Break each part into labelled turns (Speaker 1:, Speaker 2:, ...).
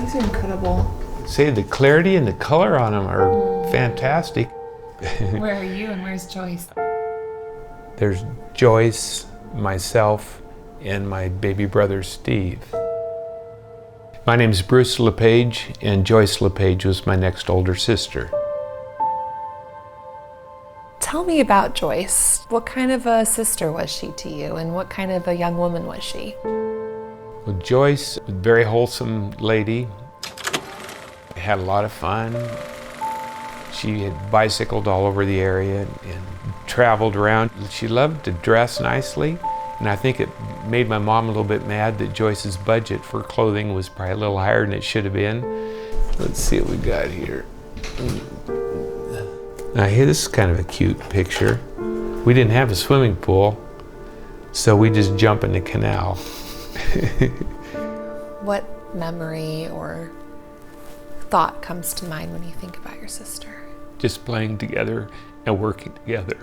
Speaker 1: These are incredible.
Speaker 2: See, the clarity and the color on them are fantastic.
Speaker 1: Where are you and where's Joyce?
Speaker 2: There's Joyce, myself, and my baby brother, Steve. My name's Bruce LePage, and Joyce LePage was my next older sister.
Speaker 1: Tell me about Joyce. What kind of a sister was she to you, and what kind of a young woman was she?
Speaker 2: Well, Joyce, a very wholesome lady, had a lot of fun. She had bicycled all over the area and traveled around. She loved to dress nicely, and I think it made my mom a little bit mad that Joyce's budget for clothing was probably a little higher than it should have been. Let's see what we got here. Now here, this is kind of a cute picture. We didn't have a swimming pool, so we just jump in the canal.
Speaker 1: What memory or thought comes to mind when you think about your sister?
Speaker 2: Just playing together and working together.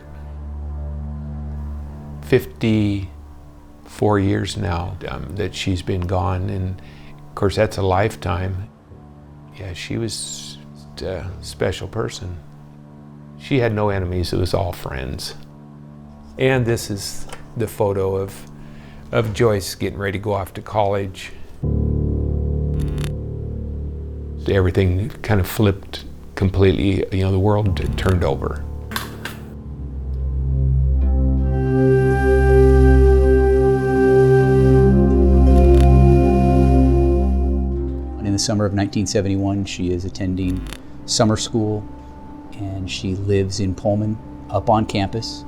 Speaker 2: 54 years now that she's been gone, and of course that's a lifetime. Yeah, she was a special person. She had no enemies, it was all friends. And this is the photo of Joyce getting ready to go off to college. Everything kind of flipped completely, the world turned over.
Speaker 3: In the summer of 1971, she is attending summer school, and she lives in Pullman, up on campus,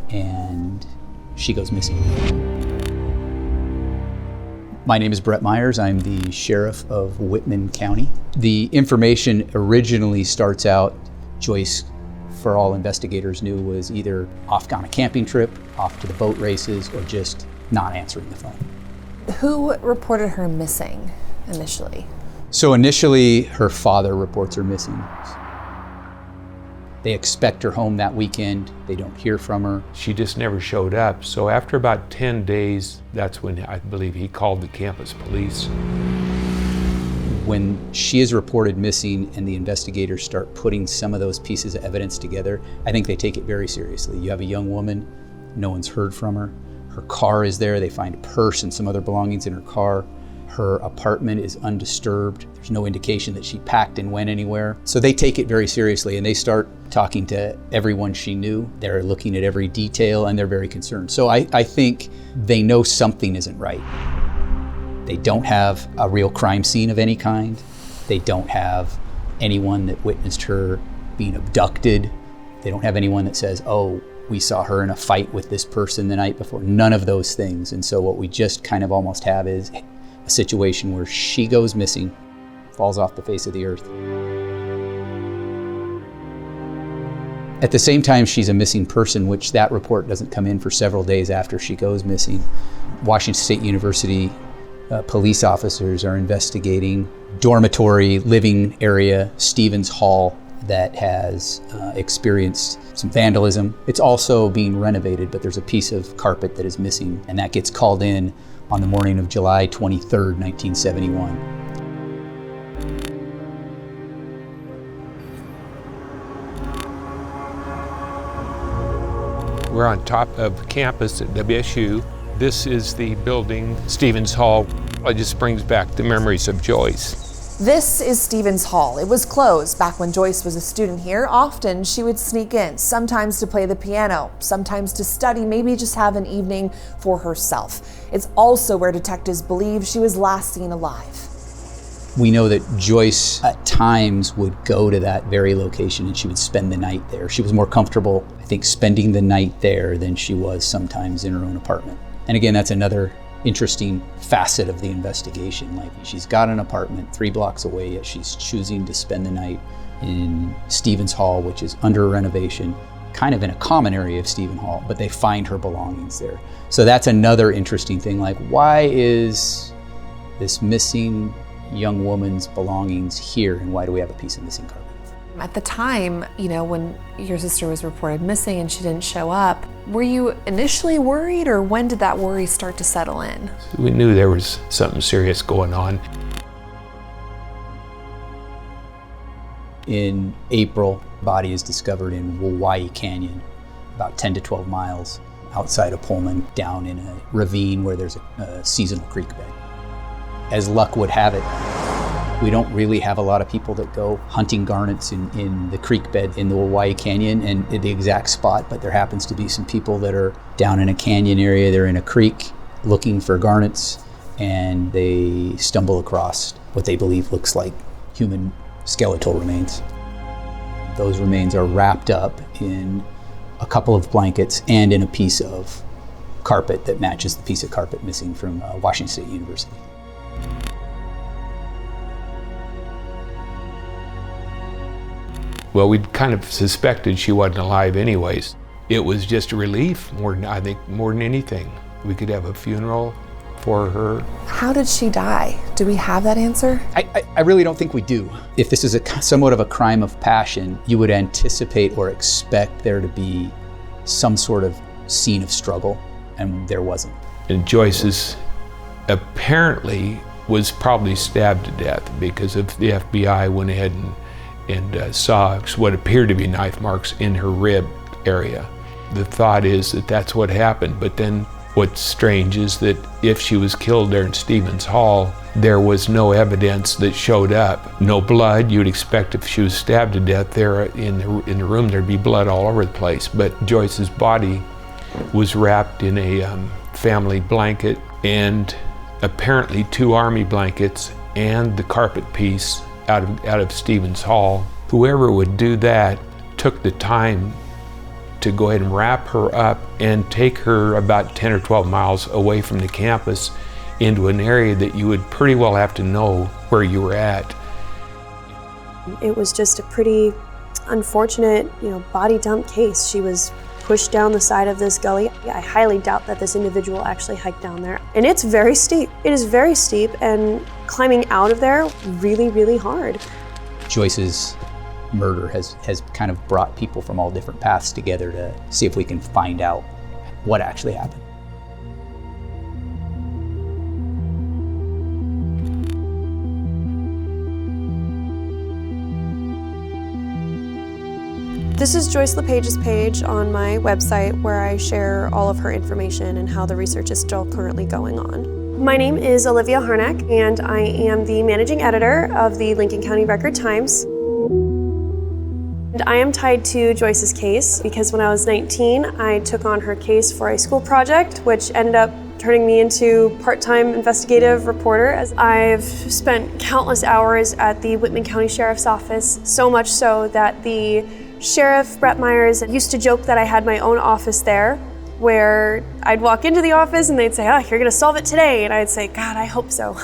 Speaker 3: and she goes missing. My name is Brett Myers. I'm the sheriff of Whitman County. The information originally starts out, Joyce, for all investigators knew, was either off on a camping trip, off to the boat races, or just not answering the phone.
Speaker 1: Who reported her missing initially?
Speaker 3: So initially, her father reports her missing. They expect her home that weekend. They don't hear from her.
Speaker 2: She just never showed up. So after about 10 days, that's when I believe he called the campus police.
Speaker 3: When she is reported missing and the investigators start putting some of those pieces of evidence together, I think they take it very seriously. You have a young woman, no one's heard from her. Her car is there. They find a purse and some other belongings in her car. Her apartment is undisturbed. There's no indication that she packed and went anywhere. So they take it very seriously, and they start talking to everyone she knew. They're looking at every detail, and they're very concerned. So I think they know something isn't right. They don't have a real crime scene of any kind. They don't have anyone that witnessed her being abducted. They don't have anyone that says, oh, we saw her in a fight with this person the night before. None of those things. And so what we just kind of almost have is a situation where she goes missing, falls off the face of the earth. At the same time, she's a missing person, which that report doesn't come in for several days after she goes missing. Washington State University police officers are investigating dormitory living area, Stevens Hall, that has experienced some vandalism. It's also being renovated, but there's a piece of carpet that is missing, and that gets called in on the morning of July 23rd, 1971.
Speaker 2: We're on top of campus at WSU. This is the building, Stevens Hall. It just brings back the memories of Joyce.
Speaker 1: This is Stevens Hall. It was closed back when Joyce was a student here. Often she would sneak in, sometimes to play the piano, sometimes to study, maybe just have an evening for herself. It's also where detectives believe she was last seen alive.
Speaker 3: We know that Joyce at times would go to that very location and she would spend the night there. She was more comfortable, I think, spending the night there than she was sometimes in her own apartment. And again, that's another interesting facet of the investigation. Like, she's got an apartment 3 blocks away, yet she's choosing to spend the night in Stevens Hall, which is under renovation, kind of in a common area of Stevens Hall, but they find her belongings there. So that's another interesting thing. Like, why is this missing young woman's belongings here, and why do we have a piece of missing carpet?
Speaker 1: At the time, when your sister was reported missing and she didn't show up, were you initially worried, or when did that worry start to settle in?
Speaker 2: We knew there was something serious going on.
Speaker 3: In April, body is discovered in Hawaii Canyon, about 10 to 12 miles outside of Pullman, down in a ravine where there's a seasonal creek bed. As luck would have it, we don't really have a lot of people that go hunting garnets in the creek bed in the Hawaii Canyon and at the exact spot, but there happens to be some people that are down in a canyon area, they're in a creek looking for garnets, and they stumble across what they believe looks like human skeletal remains. Those remains are wrapped up in a couple of blankets and in a piece of carpet that matches the piece of carpet missing from Washington State University.
Speaker 2: Well, we'd kind of suspected she wasn't alive anyways. It was just a relief, I think, more than anything. We could have a funeral for her.
Speaker 1: How did she die? Do we have that answer?
Speaker 3: I really don't think we do. If this is somewhat of a crime of passion, you would anticipate or expect there to be some sort of scene of struggle, and there wasn't.
Speaker 2: And Joyce's apparently was probably stabbed to death because of the FBI went ahead and saw what appeared to be knife marks in her rib area. The thought is that that's what happened, but then what's strange is that if she was killed there in Stevens Hall, there was no evidence that showed up. No blood. You'd expect if she was stabbed to death there in the room, there'd be blood all over the place. But Joyce's body was wrapped in a family blanket and apparently 2 army blankets and the carpet piece out of Stevens Hall. Whoever would do that took the time to go ahead and wrap her up and take her about 10 or 12 miles away from the campus into an area that you would pretty well have to know where you were at.
Speaker 4: It was just a pretty unfortunate, body dump case. She was pushed down the side of this gully. I highly doubt that this individual actually hiked down there. And it's very steep. It is very steep, and climbing out of there, really, really hard.
Speaker 3: Joyce's murder has kind of brought people from all different paths together to see if we can find out what actually happened.
Speaker 4: This is Joyce LePage's page on my website where I share all of her information and how the research is still currently going on. My name is Olivia Harnack, and I am the managing editor of the Lincoln County Record-Times. And I am tied to Joyce's case because when I was 19, I took on her case for a school project, which ended up turning me into part-time investigative reporter, as I've spent countless hours at the Whitman County Sheriff's Office, so much so that the Sheriff Brett Myers used to joke that I had my own office there, where I'd walk into the office and they'd say, you're gonna solve it today. And I'd say, God, I hope so.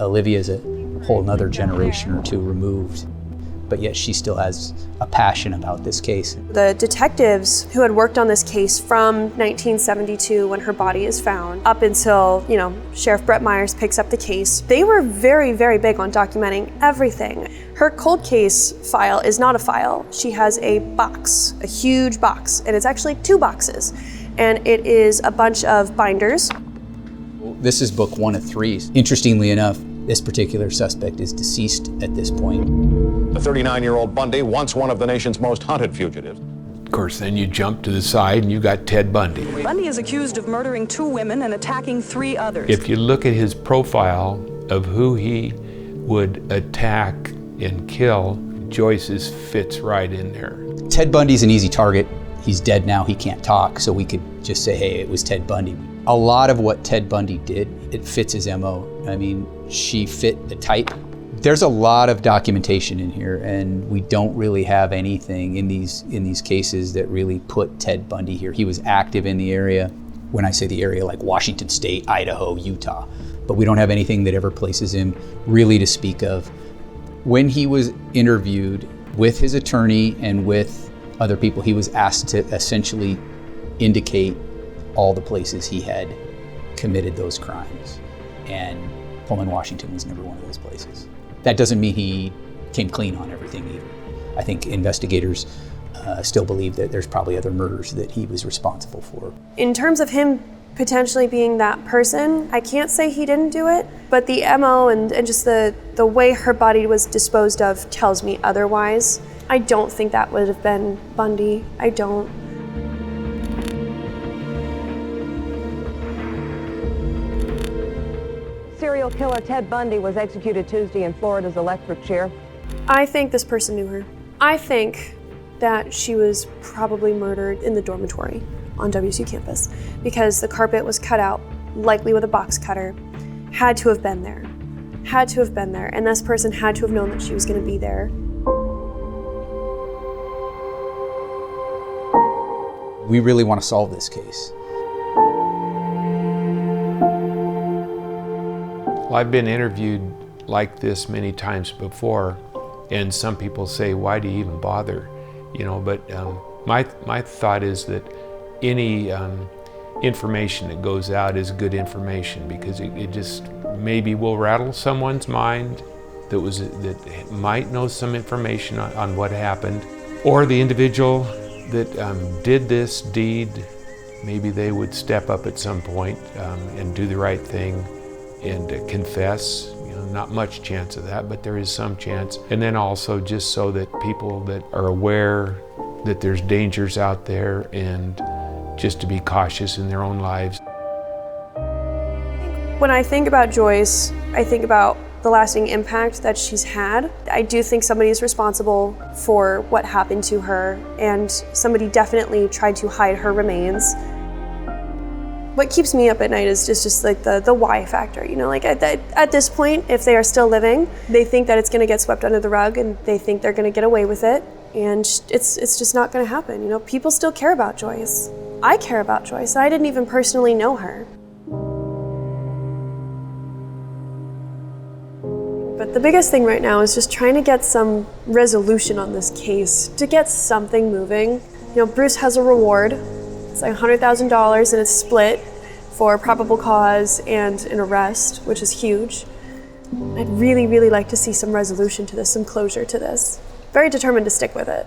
Speaker 3: Olivia's a whole nother generation or two removed, but yet she still has a passion about this case.
Speaker 4: The detectives who had worked on this case from 1972 when her body is found up until, Sheriff Brett Myers picks up the case, they were very, very big on documenting everything. Her cold case file is not a file. She has a box, a huge box, and it's actually 2 boxes. And it is a bunch of binders.
Speaker 3: This is book 1 of 3. Interestingly enough, this particular suspect is deceased at this point.
Speaker 5: The 39-year-old Bundy, once one of the nation's most hunted fugitives.
Speaker 2: Of course, then you jump to the side and you got Ted Bundy.
Speaker 6: Bundy is accused of murdering 2 women and attacking 3 others.
Speaker 2: If you look at his profile of who he would attack and kill, Joyce's fits right in there.
Speaker 3: Ted Bundy's an easy target. He's dead now, he can't talk, so we could just say, hey, it was Ted Bundy. A lot of what Ted Bundy did, it fits his MO. I mean, she fit the type. There's a lot of documentation in here, and we don't really have anything in these cases that really put Ted Bundy here. He was active in the area. When I say the area, like Washington State, Idaho, Utah, but we don't have anything that ever places him really to speak of. When he was interviewed with his attorney and with other people, he was asked to essentially indicate all the places he had committed those crimes. And Pullman, Washington was never one of those places. That doesn't mean he came clean on everything either. I think investigators still believe that there's probably other murders that he was responsible for.
Speaker 4: In terms of him potentially being that person. I can't say he didn't do it, but the MO and just the way her body was disposed of tells me otherwise. I don't think that would have been Bundy. I don't.
Speaker 7: Serial killer Ted Bundy was executed Tuesday in Florida's electric chair.
Speaker 4: I think this person knew her. I think that she was probably murdered in the dormitory on WSU campus because the carpet was cut out, likely with a box cutter. Had to have been there. Had to have been there. And this person had to have known that she was going to be there.
Speaker 3: We really want to solve this case.
Speaker 2: Well, I've been interviewed like this many times before, and some people say, why do you even bother? But my thought is that any information that goes out is good information, because it just maybe will rattle someone's mind that might know some information on what happened, or the individual that did this deed, maybe they would step up at some point and do the right thing and confess. Not much chance of that, but there is some chance. And then also just so that people that are aware that there's dangers out there, and just to be cautious in their own lives.
Speaker 4: When I think about Joyce, I think about the lasting impact that she's had. I do think somebody is responsible for what happened to her, and somebody definitely tried to hide her remains. What keeps me up at night is just like the why factor. At this point, if they are still living, they think that it's going to get swept under the rug, and they think they're going to get away with it, and it's just not going to happen. People still care about Joyce. I care about Joyce. I didn't even personally know her. But the biggest thing right now is just trying to get some resolution on this case, to get something moving. Bruce has a reward. It's like $100,000, and it's split for probable cause and an arrest, which is huge. I'd really, really like to see some resolution to this, some closure to this. Very determined to stick with it.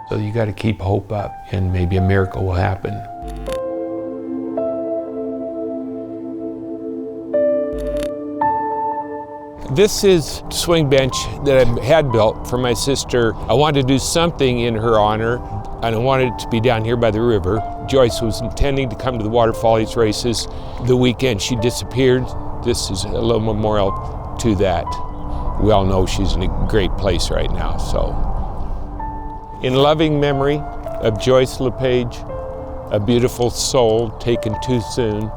Speaker 2: So you got to keep hope up, and maybe a miracle will happen. This is a swing bench that I had built for my sister. I wanted to do something in her honor, and I wanted it to be down here by the river. Joyce was intending to come to the water follies races the weekend she disappeared. This is a little memorial to that. We all know she's in a great place right now, so. In loving memory of Joyce LePage, a beautiful soul taken too soon.